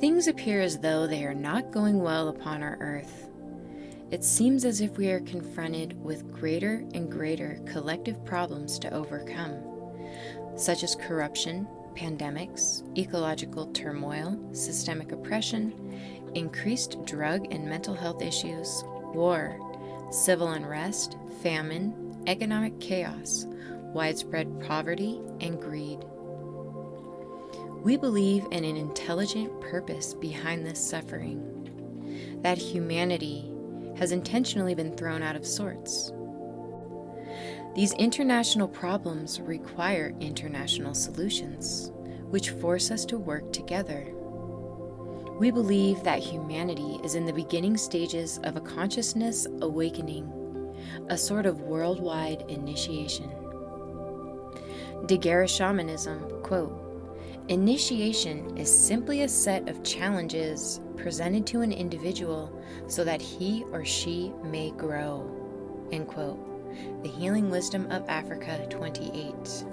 Things appear as though they are not going well upon our earth. It seems as if we are confronted with greater and greater collective problems to overcome, such as corruption, pandemics, ecological turmoil, systemic oppression, increased drug and mental health issues, war, civil unrest, famine, economic chaos, widespread poverty, and greed. We believe in an intelligent purpose behind this suffering, that humanity has intentionally been thrown out of sorts. These international problems require international solutions, which force us to work together. We believe that humanity is in the beginning stages of a consciousness awakening, a sort of worldwide initiation. Daguerre Shamanism, quote, "Initiation is simply a set of challenges presented to an individual so that he or she may grow." End quote. The Healing Wisdom of Africa 28.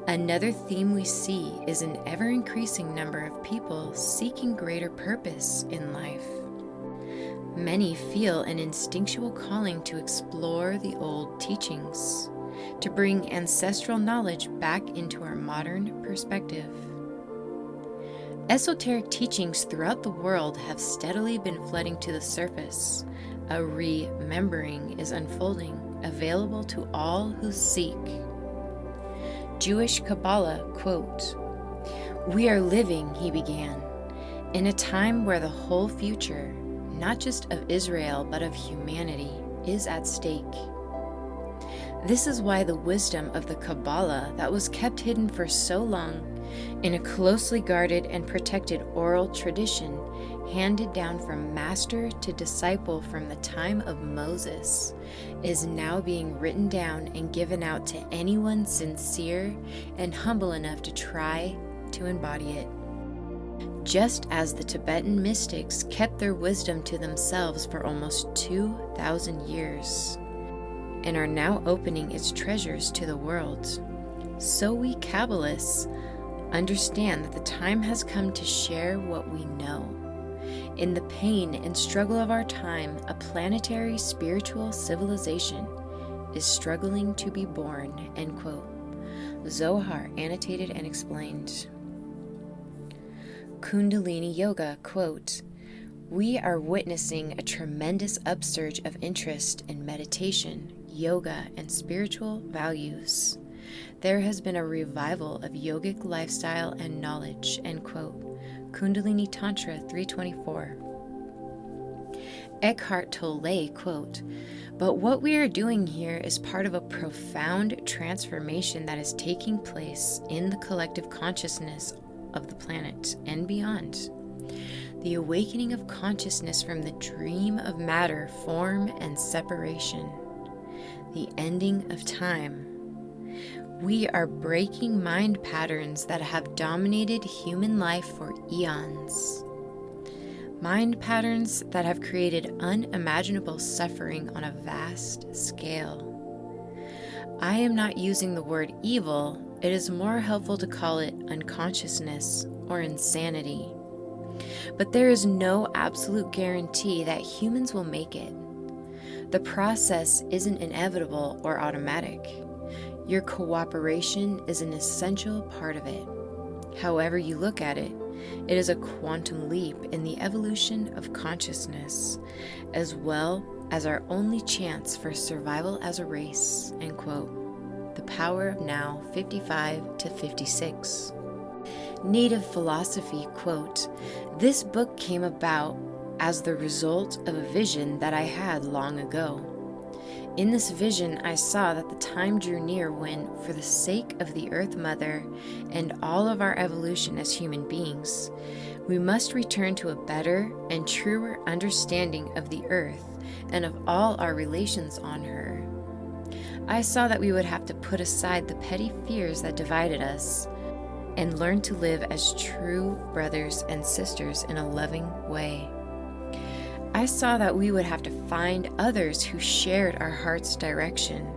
Another theme we see is an ever-increasing number of people seeking greater purpose in life. Many feel an instinctual calling to explore the old teachings, to bring ancestral knowledge back into our modern perspective. Esoteric teachings throughout the world have steadily been flooding to the surface. A remembering is unfolding, available to all who seek. Jewish Kabbalah, quote, "We are living," he began, "in a time where the whole future, not just of Israel but of humanity, is at stake. This is why the wisdom of the Kabbalah that was kept hidden for so long in a closely guarded and protected oral tradition handed down from master to disciple from the time of Moses is now being written down and given out to anyone sincere and humble enough to try to embody it. Just as the Tibetan mystics kept their wisdom to themselves for almost 2,000 years and are now opening its treasures to the world, so we Kabbalists understand that the time has come to share what we know. In the pain and struggle of our time, a planetary spiritual civilization is struggling to be born." End quote. Zohar, annotated and explained. Kundalini Yoga, quote, "We are witnessing a tremendous upsurge of interest in meditation, yoga, and spiritual values. There has been a revival of yogic lifestyle and knowledge." End quote. Kundalini Tantra 324. Eckhart Tolle, quote, "But what we are doing here is part of a profound transformation that is taking place in the collective consciousness of the planet and beyond. The awakening of consciousness from the dream of matter, form, and separation. The ending of time. We are breaking mind patterns that have dominated human life for eons. Mind patterns that have created unimaginable suffering on a vast scale. I am not using the word evil. It is more helpful to call it unconsciousness or insanity. But there is no absolute guarantee that humans will make it. The process isn't inevitable or automatic. Your cooperation is an essential part of it. However you look at it, it is a quantum leap in the evolution of consciousness, as well as our only chance for survival as a race." End quote. The Power of Now 55 to 56. Native Philosophy, quote, "This book came about as the result of a vision that I had long ago. In this vision, I saw that the time drew near when, for the sake of the Earth Mother and all of our evolution as human beings, we must return to a better and truer understanding of the Earth and of all our relations on her. I saw that we would have to put aside the petty fears that divided us and learn to live as true brothers and sisters in a loving way. I saw that we would have to find others who shared our heart's direction,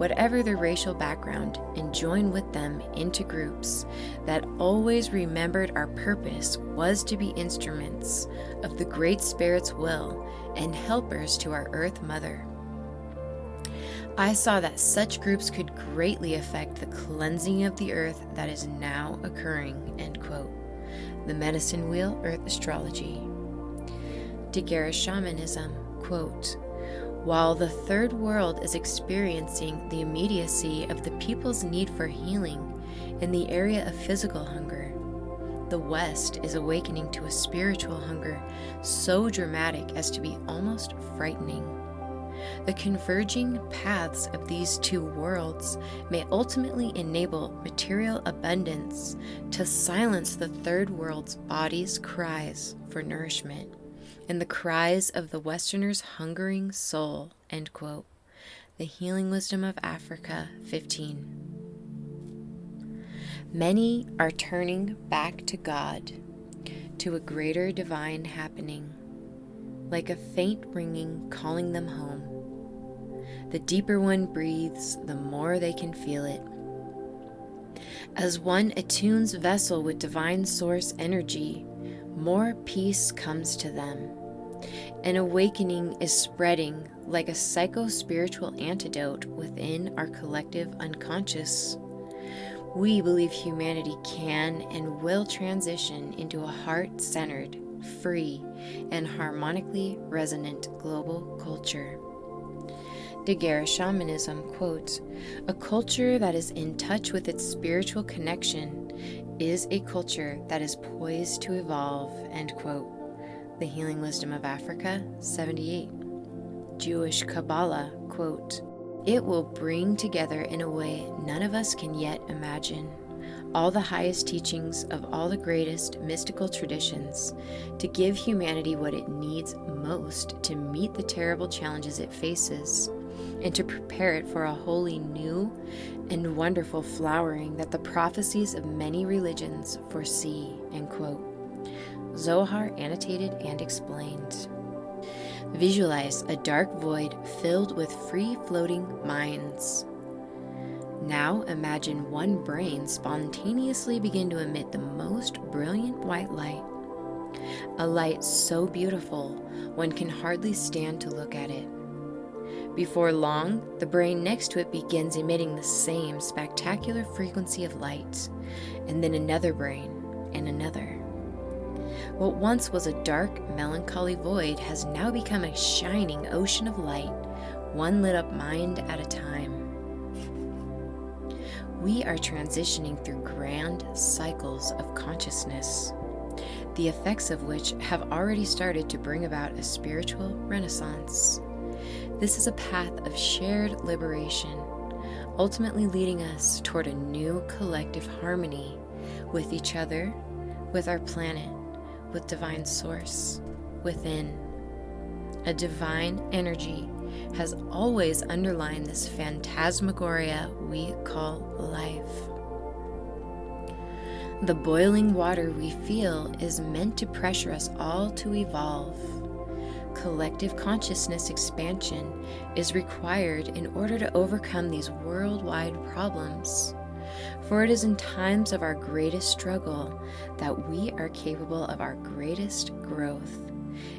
whatever their racial background, and join with them into groups that always remembered our purpose was to be instruments of the Great Spirit's will and helpers to our Earth Mother. I saw that such groups could greatly affect the cleansing of the earth that is now occurring, end quote. The Medicine Wheel Earth Astrology. Daguerre Shamanism, quote, while the third world is experiencing the immediacy of the people's need for healing in the area of physical hunger, the West is awakening to a spiritual hunger so dramatic as to be almost frightening. The converging paths of these two worlds may ultimately enable material abundance to silence the third world's body's cries for nourishment and the cries of the Westerner's hungering soul, end quote. The Healing Wisdom of Africa, 15. Many are turning back to God, to a greater divine happening, like a faint ringing calling them home. The deeper one breathes, the more they can feel it. As one attunes vessel with divine source energy, more peace comes to them. An awakening is spreading like a psycho-spiritual antidote within our collective unconscious. We believe humanity can and will transition into a heart-centered, free, and harmonically resonant global culture. Daguerre Shamanism quotes, a culture that is in touch with its spiritual connection is a culture that is poised to evolve, end quote. The Healing Wisdom of Africa, 78. Jewish Kabbalah, quote, it will bring together in a way none of us can yet imagine all the highest teachings of all the greatest mystical traditions to give humanity what it needs most to meet the terrible challenges it faces and to prepare it for a wholly new and wonderful flowering that the prophecies of many religions foresee, end quote. Zohar annotated and explained. Visualize a dark void filled with free-floating minds. Now imagine one brain spontaneously begin to emit the most brilliant white light. A light so beautiful one can hardly stand to look at it. Before long, the brain next to it begins emitting the same spectacular frequency of light, and then another brain, and another. What once was a dark, melancholy void has now become a shining ocean of light, one lit up mind at a time. We are transitioning through grand cycles of consciousness, the effects of which have already started to bring about a spiritual renaissance. This is a path of shared liberation, ultimately leading us toward a new collective harmony with each other, with our planet, with divine source, within. A divine energy has always underlined this phantasmagoria we call life. The boiling water we feel is meant to pressure us all to evolve. Collective consciousness expansion is required in order to overcome these worldwide problems. For it is in times of our greatest struggle that we are capable of our greatest growth,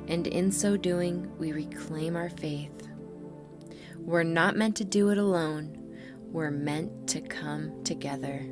and in so doing, we reclaim our faith. We're not meant to do it alone. We're meant to come together.